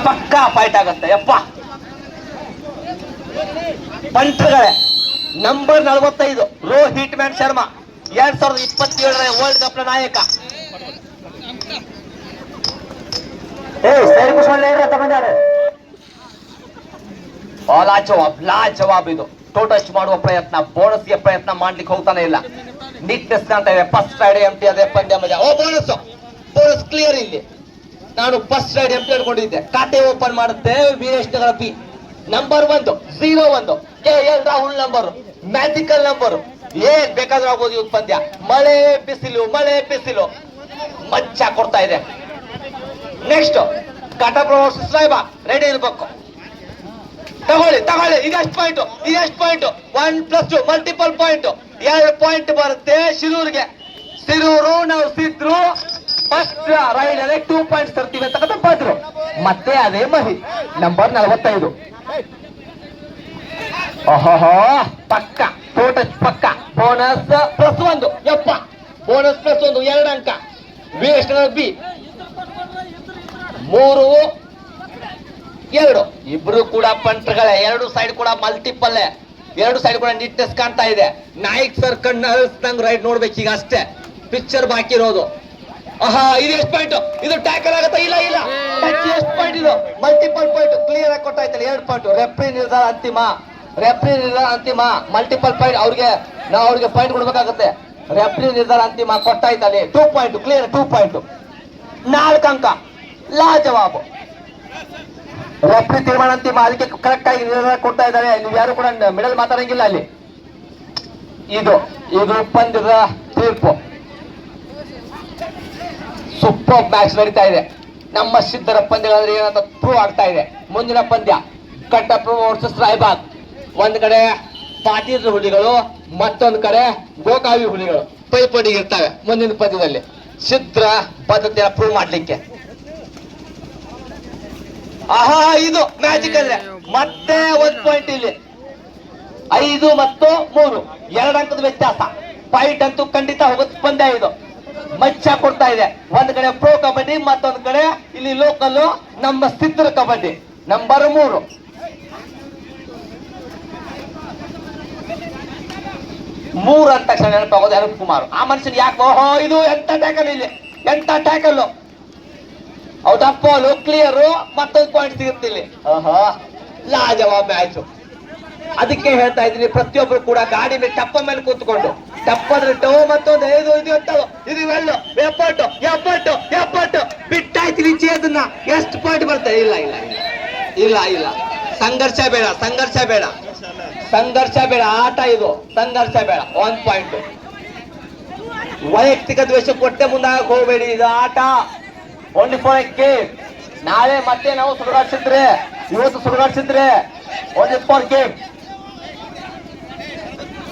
ಪಕ್ಕಾ ಫೈಟ್ ಆಗುತ್ತೆ ಯಪ್ಪ. ಬಂಟಗಳೇ ನಂಬರ್ 45 ರೋಹಿತ್ ಮ್ಯಾನ್ ಶರ್ಮಾ 2027ರ ವರ್ಲ್ಡ್ ಕಪ್ ನ ನಾಯಕ. ಲಾಜವಾಬ್ ಇದು. ಟೋಟಚ್ ಮಾಡುವ ಪ್ರಯತ್ನ, ಬೋನಸ್ಗೆ ಪ್ರಯತ್ನ ಮಾಡ್ಲಿಕ್ಕೆ ಹೋಗ್ತಾನೆ ಇಲ್ಲ. ನೀಟ್ನೆಸ್ ಕಾಣ್ತಾ ಇದೆ. ಫಸ್ಟ್ ರೈಡ್ ಎಂಟಿ ಅದೇ ಪಂದ್ಯ ಮಜಾ. Bonus clear. ಇಲ್ಲಿ ನಾನು ಫಸ್ಟ್ ರೈಡ್ ಎಂಟಿ ಅನ್ಕೊಂಡಿದ್ದೆ. ಖಾತೆ ಓಪನ್ ಮಾಡುತ್ತೆ Veeresh Nagar B. Number 1 01 KL Rahul number, magical number. ಏನ್ ಬೇಕಾದ್ರೂ ಆಗ್ಬೋದು ಇವತ್ತು ಪಂದ್ಯ. ಮಳೆ ಬಿಸಿಲು ಮಚ್ಚ ಕೊಡ್ತಾ ಇದೆ. Next Ghataprabha versus Raibag. Ready ಇರ್ಬೇಕು. ತಗೊಳ್ಳಿ. ಇದೆಷ್ಟು ಪಾಯಿಂಟ್ 1+2 ಮಲ್ಟಿಪಲ್ ಪಾಯಿಂಟ್. 2 ಪಾಯಿಂಟ್ ಬರುತ್ತೆ ಶಿರೂರ್ಗೆ. ಶಿರೂರು ನಾವು ಸಿದ್ರು ಫಸ್ಟ್ ರೈಡ್ ಅಲ್ಲೇ 2 ಪಾಯಿಂಟ್ಸ್ ತರ್ತೀವಿ ಅಂತ ಬಂದ್ರು. ಮತ್ತೆ ಅದೇ ಮಹಿ ನಂಬರ್ 45. ಓಹೋ ಪಕ್ಕ ಟೋಟಚ್ ಪಕ್ಕ. ಬೋನಸ್ +1 ಯಪ್ಪ. ಬೋನಸ್ +1 2 ಅಂಕ. ವೀರೇಶ್ ಬಿ 3-2. ಇಬ್ರು ಕೂಡ ಪಂಟ್ಗಳೇ. 2 ಸೈಡ್ ಕೂಡ ಮಲ್ಟಿಪಲ್. 2 ಸೈಡ್ ಕೂಡ ನೀಟ್ನೆಸ್ ಕಾಣ್ತಾ ಇದೆ. ನಾಯಕ್ ಸರ್ ಕಣ್ಣು ಹರಿಸ್ದಂಗ್ ರೈಡ್ ನೋಡ್ಬೇಕು ಈಗ ಅಷ್ಟೇ. ಪಿಕ್ಚರ್ ಬಾಕಿ ಇರೋದು. ಇದು ಎಷ್ಟು ಪಾಯಿಂಟ್? ಇದು ಟ್ಯಾಕಲ್ ಆಗುತ್ತಾ? ಇಲ್ಲ ಎಷ್ಟು ಪಾಯಿಂಟ್ ಇದು? Multiple point. ಕ್ಲಿಯರ್ ಆಗಿ ಕೊಟ್ಟಾಯ್ತಲ್ಲ 2 ಪಾಯಿಂಟ್. ರೆಫ್ರಿ ನಿರ್ಧಾರ ಅಂತಿಮ. ಮಲ್ಟಿಪಲ್ ಪಾಯಿಂಟ್ ನಾವು ಅವ್ರಿಗೆ ಪಾಯಿಂಟ್ ಕೊಡ್ಬೇಕಾಗುತ್ತೆ. ರೆಫ್ರಿ ನಿರ್ಧಾರ ಅಂತಿಮ ಕೊಟ್ಟಾಯ್ತಲ್ಲಿ. 2 ಪಾಯಿಂಟ್ ಕ್ಲಿಯರ್. 2 ಪಾಯಿಂಟ್ 4 ಅಂಕ. ಲಾಜವಾಬು. ರೆಫ್ರಿ ತೀರ್ಮಾನ ಅಂತಿಮ. ಅದಕ್ಕೆ ಕರೆಕ್ಟ್ ಆಗಿ ನಿರ್ಧಾರ ಕೊಡ್ತಾ ಇದ್ದಾರೆ. ನೀವು ಯಾರು ಕೂಡ ಮಿಡಲ್ ಮಾತಾಡಂಗಿಲ್ಲ ಅಲ್ಲಿ. ಇದು ಪಂದ್ಯದ ತೀರ್ಪು. ಸೂಪರ್ ಮ್ಯಾಚ್ ನಡೀತಾ ಇದೆ. ನಮ್ಮ ಸಿದ್ಧರ ಪಂದ್ಯಗಳಂದ್ರೆ ಏನಂತ ಪ್ರೂವ್ ಆಗ್ತಾ ಇದೆ. ಮುಂದಿನ ಪಂದ್ಯ ಕಟ್ಟಪ್ಪ ವರ್ಸಸ್ ರಾಯಬಾಗ್. ಒಂದ್ ಕಡೆ ಪಾಟೀಲ್ ಹುಲಿಗಳು, ಮತ್ತೊಂದು ಕಡೆ ಗೋಕಾವಿ ಹುಲಿಗಳು ಪೈಪೋಟಿ ಇರ್ತವೆ ಮುಂದಿನ ಪಂದ್ಯದಲ್ಲಿ ಸಿದ್ಧರ ಬದ್ಧತೆಯನ್ನು ಪ್ರೂವ್ ಮಾಡ್ಲಿಕ್ಕೆ. ಇದು ಮ್ಯಾಜಿಕ್ ಅಲ್ಲೇ ಮತ್ತೆ 1 ಪಾಯಿಂಟ್. ಇಲ್ಲಿ 5 ಮತ್ತು 3 2 ಅಂಕದ ವ್ಯತ್ಯಾಸ. ಫೈಟ್ ಅಂತೂ ಖಂಡಿತ ಹೋಗುತ್ತೆ ಪಂದ್ಯ. ಇದು ಮಚ್ಚ ಕೊಡ್ತಾ ಇದೆ. ಒಂದ್ ಕಡೆ ಪ್ರೋ ಕಬಡ್ಡಿ, ಮತ್ತೊಂದು ಕಡೆ ಇಲ್ಲಿ ಲೋಕಲ್ ನಮ್ಮ ಸಿದ್ಧರ ಕಬಡ್ಡಿ. ನಂಬರ್ 3 ಅಂದ ತಕ್ಷಣ ನೆನಪಾಗೋದು ಅನೂಪ್ ಕುಮಾರ್. ಆ ಮನುಷ್ಯನ್ ಯಾಕೆ ಇದು ಎಂತ ಟ್ಯಾಕಲ್. ಇಲ್ಲಿ ಎಂತ ಟ್ಯಾಕಲ್. ಹೌದಪ್ಪ ಕ್ಲಿಯರ್. ಮತ್ತೊಂದು ಪಾಯಿಂಟ್ ಸಿಗುತ್ತೆ ಇಲ್ಲಿ. ಲಾಜವಾಬ್ ಮ್ಯಾಚ್. ಅದಕ್ಕೆ ಹೇಳ್ತಾ ಇದ್ದೀನಿ ಪ್ರತಿಯೊಬ್ಬರು ಕೂಡ ಗಾಡಿ ಮೇಲೆ ಟಪ್ಪ ಮೇಲೆ ಕೂತ್ಕೊಂಡು ಟಪ್ಪದ್ರೆ ಟೋ ಮತ್ತೊಂದು ಇದು ಎಪ್ಪಟ್ಟು ಬಿಟ್ಟಾಯ್ತು ನಿಚೆ. ಅದನ್ನ ಎಷ್ಟು ಪಾಯಿಂಟ್ ಬರ್ತದೆ? ಇಲ್ಲ. ಸಂಘರ್ಷ ಬೇಡ. ಆಟ ಇದು. ಸಂಘರ್ಷ ಬೇಡ. 1 ಪಾಯಿಂಟ್. ವೈಯಕ್ತಿಕ ದ್ವೇಷ ಕೊಟ್ಟೆ ಮುಂದಾಗ ಹೋಗಬೇಡಿ. ಇದು ಆಟ. Only for A game. ನಾಳೆ ಮತ್ತೆ ನಾವು ಸುಡುಗಾಡ್ಸಿದ್ರೆ, ಇವತ್ತು ಸುಡುಗಾಡ್ಸಿದ್ರೆ ಓನ್ಲಿ ಫಾರ್ ಗೇಮ್.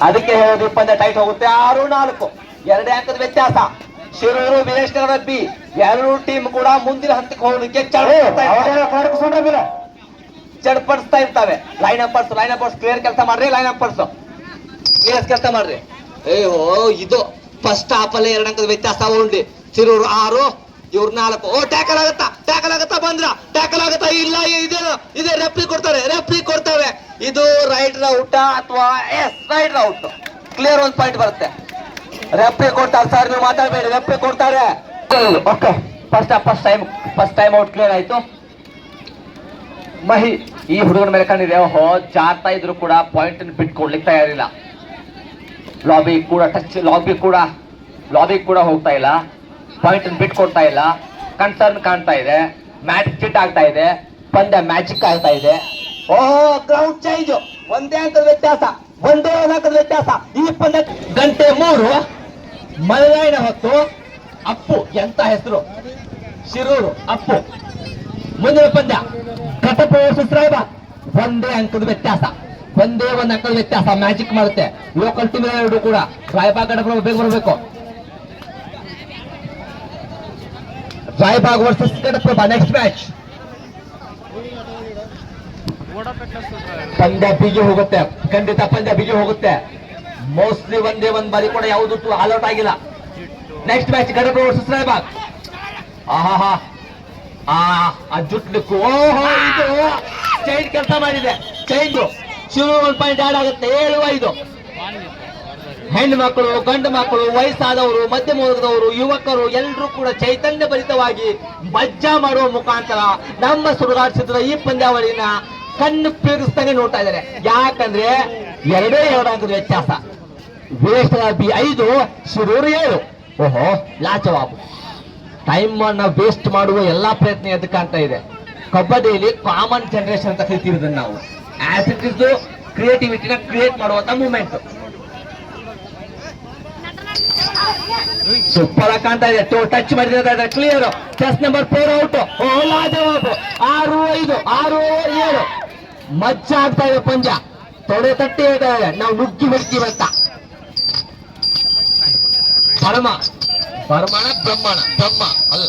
ಅದಕ್ಕೆ ಹೇಳೋದು ಪಂದ್ಯ ಟೈಟ್ ಹೋಗುತ್ತೆ. 6-4 2 ಅಂಕದ ವ್ಯತ್ಯಾಸ. ಶಿರೂರು ವೀರೇಶ್ ನಗರ ಬಿ 2 ಟೀಮ್ ಕೂಡ ಮುಂದಿನ ಹಂತಕ್ಕೆ ಹೋಗಲಿಕ್ಕೆ ಚಡ್ಪಡಿಸ್ತಾ ಇರ್ತವೆ. ಲೈನ್ ಅಪ್ಪರ್ಸ್ ಕ್ಲಿಯರ್ ಕೆಲಸ ಮಾಡ್ರಿ. ಕೆಲಸ ಮಾಡ್ರಿ. ಇದು ಫಸ್ಟ್ ಹಾಫ್ ಅಲ್ಲೇ 2 ಅಂಕದ ವ್ಯತ್ಯಾಸ ಓನ್ಲಿ. ಶಿರೂರು 6 ಇವ್ರು 4. ಟ್ಯಾಕಲ್ ಆಗತ್ತಾ ಟ್ಯಾಕಲ್ ಆಗತ್ತಾ? ಇಲ್ಲ. ಇದೇ ರೆಫ್ರಿ ಕೊಡ್ತಾರೆ. ಇದು ರೈಟ್ ಔಟ್ ಅಥವಾ ರೈಟ್ ಔಟ್. ಕ್ಲಿಯರ್ 1 ಪಾಯಿಂಟ್ ಬರುತ್ತೆ. ರೆಫ್ರಿ ಕೊಡ್ತಾರೆ ಸರ್, ನೀವು ಮಾತಾಡಬೇಡಿ. ರೆಫ್ರಿ ಕೊಡ್ತಾರೆ. Okay first time out clear ಆಯ್ತು. ಮಹಿ ಈ ಹುಡುಗನ ಮೇಲೆ ಕಂಡಿದೆ. ಜಾರ್ತಾ ಇದ್ರು ಕೂಡ ಪಾಯಿಂಟ್ ಬಿಟ್ಕೊಡ್ಲಿಕ್ಕೆ ತಯಾರಿಲ್ಲ. ಲಾಬಿ ಕೂಡ ಹೋಗ್ತಾ ಇಲ್ಲ. ಪಾಯಿಂಟ್ ಬಿಟ್ಕೊಡ್ತಾ ಇಲ್ಲ. ಕನ್ಸರ್ನ್ ಕಾಣ್ತಾ ಇದೆ. ಮ್ಯಾಚ್ ಚಿಟ್ ಆಗ್ತಾ ಇದೆ. ಪಂದ್ಯ ಮ್ಯಾಜಿಕ್ ಆಗ್ತಾ ಇದೆ. Ground change. ಒಂದೇ ಅಂಕದ ವ್ಯತ್ಯಾಸ. ಈ ಪಂದ್ಯ ಗಂಟೆ 3 ಮಲೆನಾಡಿನ ಹೊತ್ತು. ಅಪ್ಪು ಎಂತ ಹೆಸರು. ಶಿರೂರು ಅಪ್ಪು. ಮುಂದಿನ ಪಂದ್ಯ ಕಟಪ್ಪ ವರ್ಸಸ್ ರಾಯಬಾಗ್. ಒಂದೇ ಅಂಕದ ವ್ಯತ್ಯಾಸ. ಮ್ಯಾಜಿಕ್ ಮಾಡುತ್ತೆ. ಲೋಕಲ್ ಟೀಮ್ 2 ಕೂಡ. ರಾಯಬಾಗ್ ಕಟಪ್ಪ ಬೇಗ ಬರಬೇಕು. ರಾಯಬಾಗ್ ವರ್ಸಸ್ ಕಟಪ್ಪ ನೆಕ್ಸ್ಟ್ ಮ್ಯಾಚ್. ಪಂದ್ಯ ಬಿಗಿ ಹೋಗುತ್ತೆ. ಖಂಡಿತ ಪಂದ್ಯ ಬಿಗಿ ಹೋಗುತ್ತೆ. ಮೋಸ್ಟ್ಲಿ ಒಂದೇ ಒಂದು ಬಾರಿ ಕೂಡ ಯಾವುದು ಆಲ್ಔಟ್ ಆಗಿಲ್ಲ. ನೆಕ್ಸ್ಟ್ ಮ್ಯಾಚ್ ಕಟಪ್ಪ ವರ್ಸಸ್ ರಾಯಬಾಗ್. ಆ ಜುಟ್ಲಿಕ್ಕು ಓಹೋ ಇದು ಚೈನ್ ಕೆಲಸ ಮಾಡಿದೆ. ಚೈನ್ ಶಿವ 1 ಪಾಯಿಂಟ್ ಆಡ್ ಆಗುತ್ತೆ. 7-5. ಹೆಣ್ಣು ಮಕ್ಕಳು, ಗಂಡು ಮಕ್ಕಳು, ವಯಸ್ಸಾದವರು, ಮಧ್ಯಮ ವರ್ಗದವರು, ಯುವಕರು ಎಲ್ಲರೂ ಕೂಡ ಚೈತನ್ಯ ಭರಿತವಾಗಿ ಮಜ್ಜಾ ಮಾಡುವ ಮುಖಾಂತರ ನಮ್ಮ ಸುಡುಗಾಡಿಸಿದ್ರ ಈ ಪಂದ್ಯಾವಳಿನ ಕಣ್ಣು ಪೀರಿಸ್ದಂಗೆ ನೋಡ್ತಾ ಇದ್ದಾರೆ. ಯಾಕಂದ್ರೆ 2 ಅಂಕದ ವ್ಯತ್ಯಾಸ. ವೀರೇಶ್ವರ ಬಿ 5, ಶಿರೂರು 7. ಓಹೋ ಲಾಜವಾಬು. ಟೈಮ್ ಅನ್ನ ವೇಸ್ಟ್ ಮಾಡುವ ಎಲ್ಲಾ ಪ್ರಯತ್ನ ಎದ್ದು ಕಾಣ್ತಾ ಇದೆ. ಕಬಡ್ಡಿಯಲ್ಲಿ ಕಾಮನ್ ಜನರೇಷನ್ ಅಂತ ಕರಿತೀವಿ ನಾವು. ಆಸ್ ಇಟ್ ಇಸ್ ಕ್ರಿಯೇಟಿವಿಟಿನ ಕ್ರಿಯೇಟ್ ಮಾಡುವಂತ ಮೂವ್ಮೆಂಟ್. ಸೂಪರ್ ಆಗಿ ಕಾಣ್ತಾ ಇದೆ. ಟಚ್ ಮಾಡಿದ್ರೆ ಕ್ಲಿಯರ್. Chest number 4 out. ಓ ಲಾಜವಾಬು. 6-5, 6-7. ಮಜ್ಜಾ ಆಗ್ತಾ ಇದೆ ಪಂದ್ಯ. ತೊಡೆ ತಟ್ಟಿ ಹೇಳ್ತಾ ಇದೆ ನಾವು ನುಗ್ಗಿ ಬಿಡ್ತೀವಂತ. ಪರಮ ಪರಮಾಣ ಬ್ರಹ್ಮಣ ಬ್ರಹ್ಮ ಅಲ್ಲ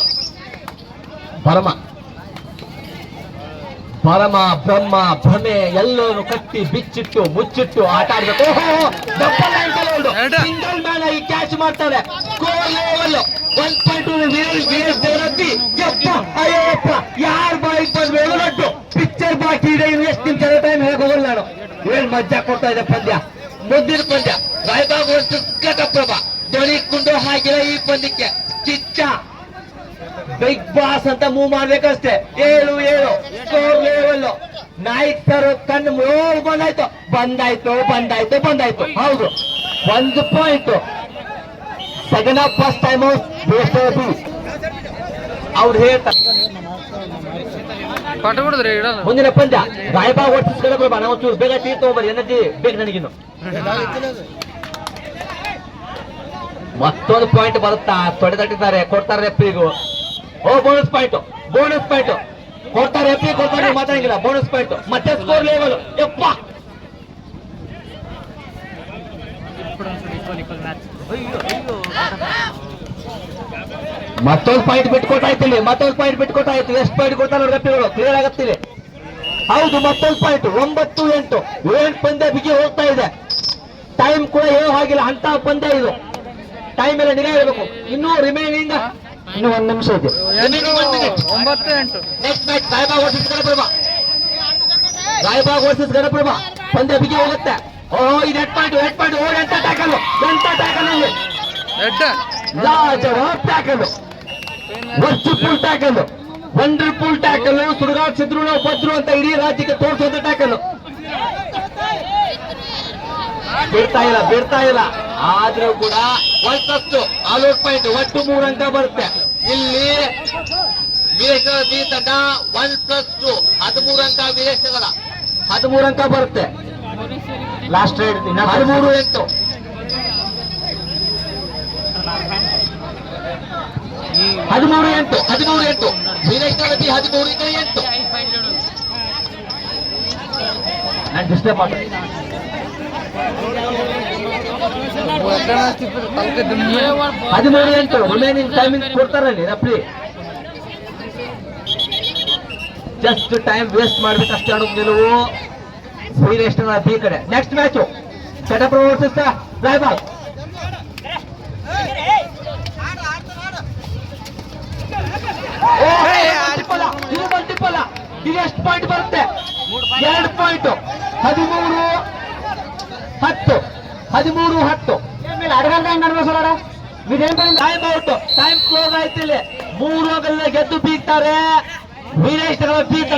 ಪರಮ ಪರಮ ಬ್ರಹ್ಮ ಭ್ರಮೆ ಎಲ್ಲರೂ ಕಟ್ಟಿ ಬಿಚ್ಚಿಟ್ಟು ಮುಚ್ಚಿಟ್ಟು ಆಟ ಆಡ್ಬೇಕು. ಸಿಂಗಲ್ ಮ್ಯಾನ್ ಆಗಿ ಕ್ಯಾಚ್ ಮಾಡ್ತಾರೆ. Score level 1.2. ಅಯ್ಯಪ್ಪ ಯಾರ ಬಾಯಿಗೆ ಬಂದ್ಬೇಕು ಲಡ್ಡು. ಪಿಕ್ಚರ್ ಬಾಕಿ ಇದೆ. ಇನ್ನು ಎಷ್ಟು ನಿಮಿಷ ಟೈಮ್ ಹೇಗೆ ಹೋಗಲ್ಲ ನಾನು. ಏನ್ ಮಜ್ಜಾ ಕೊಡ್ತಾ ಇದೆ ಪಂದ್ಯ. ಮುಂದಿನ ಪಂದ್ಯ ರಾಯಬಾಗ್ ವರ್ಸಸ್ ಘಟಪ್ರಭಾ. ದೊರಿಕೊಂಡು ಹಾಕಿಲ್ಲ ಈ ಪಂದ್ಯಕ್ಕೆ. ಕಿಚ್ಚ ಬಿಗ್ ಬಾಸ್ ಅಂತ ಮೂವ್ ಮಾಡ್ಬೇಕಷ್ಟೇ. 7-7 ಸ್ಕೋರ್ ಲೆವೆಲ್. ನಾಯ್ಕ್ ಸರ್ ಕಣ್ಣು ಬಂದಾಯ್ತು ಬಂದಾಯ್ತು ಬಂದಾಯ್ತು ಬಂದಾಯ್ತು. ಹೌದು 1 point. Second half first time ಅವ್ರು ಹೇಳ್ತಾರೆ. ಮುಂದಿನ ಪಂದ್ಯ ರಾಯಬಾಗ್ ವರ್ಸಸ್ ಘಟಪ್ರಭಾ. ನಾವು ಚೂರು ಬೇಗ ಟೀ ತಗೊಂಬರಿ. ಎನರ್ಜಿ ಬೇಕು ನನಗಿನ್ನು. ಮತ್ತೊಂದು ಪಾಯಿಂಟ್ ಬರುತ್ತಾ. ತೊಡೆ ತಟ್ಟಿದ್ದಾರೆ. ಕೊಡ್ತಾರೆ ರೆಫ್ರಿಗೂ. ಓ ಬೋನಸ್ ಪಾಯಿಂಟ್. ಬೋನಸ್ ಪಾಯಿಂಟ್ ಕೊಡ್ತಾರೆ. ರೆಫ್ರಿ ಕೊಡ್ತಾರೆ. ಮಾತಾಡಿಲ್ಲ. Bonus point. ಮತ್ತೆ ಸ್ಕೋರ್ ಲೆವೆಲ್. ಯಪ್ಪ ಮತ್ತೊಂದು ಪಾಯಿಂಟ್ ಬಿಟ್ಕೊಟ್ಟಾಯ್ತು. ಮತ್ತೊಂದು ಪಾಯಿಂಟ್ ಬಿಟ್ಕೊಟ್ಟಾಯ್ತು. ಎಷ್ಟು ಪಾಯಿಂಟ್ ಕೊಡ್ತಾರೆ ರೆಫ್ರಿಗಳು. ಕ್ಲಿಯರ್ ಆಗತ್ತಿಲ್ಲ. ಹೌದು ಮತ್ತೊಂದು ಪಾಯಿಂಟ್. 9-8. ಏನ್ ಪಂದ್ಯ ಬಿಗಿ ಹೋಗ್ತಾ ಇದೆ. ಟೈಮ್ ಕೂಡ ಏನೋ ಆಗಿಲ್ಲ ಅಂತ ಪಂದ್ಯ ಇದು. ಟೈಮ್ ಎಲ್ಲ ನಿಗಾ ಇರಬೇಕು. ಇನ್ನೂ ರಿಮೈನಿಂಗ್ ಇನ್ನು 1 ನಿಮಿಷ ಇದೆ. 9-8. Next match Raybag versus Ghataprabha. Raybag versus Ghataprabha ಪಂದ್ಯ ಬಿಗಿ ಹೋಗುತ್ತೆ. ಓಹೋ ಇದು 8 ಪಾಯಿಂಟ್. ಓ ಎಂತ ಟ್ಯಾಕಲ್. ಎಂತ ಟ್ಯಾಕಲ್ ಇಲ್ಲಿ. ಲಾಜವಾಬ್ ಟ್ಯಾಕಲ್. ವರ್ಚುಫುಲ್ ಟ್ಯಾಕಲ್. Wonderful tackle. ಸುಡುಗಾಡ್ಸಿದ್ರು ನಾವು ಬದ್ರು ಅಂತ ಇಡೀ ರಾಜ್ಯಕ್ಕೆ ತೋರಿಸುವಂತ ಟ್ಯಾಕಲ್. ಬಿಡ್ತಾ ಇಲ್ಲ ಆದ್ರೂ ಕೂಡ ಒಂದಷ್ಟು ಆಲ್ಔಟ್ ಪಾಯಿಂಟ್. ಒಟ್ಟು 3 ಅಂಕ ಬರುತ್ತೆ. ಇಲ್ಲಿ ವೀರೇಶ್ವರ ಬಿ ತಂಡ 1+2 13 ಅಂಕ. ವೀರೇಶ್ವರ 13 ಅಂಕ ಬರುತ್ತೆ. Last raid 13-8. ವೀರೇಶ್ವರ ಬಿ 13-8. ನಾನು ಡಿಸ್ಟರ್ಬ್ ಮಾಡ್ತೀನಿ. 13-8 ರಿಮೈನಿಂಗ್ ಟೈಮಿಂಗ್ ಕೊಡ್ತಾರಲ್ಲಿ ರಫ್ರಿ. ಜಸ್ಟ್ ಟೈಮ್ ವೇಸ್ಟ್ ಮಾಡ್ಬಿಟ್ಟು ಅಷ್ಟೇ ಆಡೋದು ನಿಲುವು ವೀರೇಶ್ವರ ಬಿ ಕಡೆ. Next match Ghataprabha versus Raibag. ಇದು ಮಲ್ಟಿಪಲ್. ಇದು ಎಷ್ಟು ಪಾಯಿಂಟ್ ಬರುತ್ತೆ. 2 ಪಾಯಿಂಟ್. 13-10. ಅಡಗಂತ ಅನ್ಬೋಸೋಡ ಟೈಮ್ ಔಟ್. ಟೈಮ್ ಕ್ಲೋಸ್ ಆಯ್ತು. ಇಲ್ಲಿ 3 ಗೆದ್ದು ಬೀಗ್ತಾರೆ. ವೀರೇಶ್ವರ ಬಿ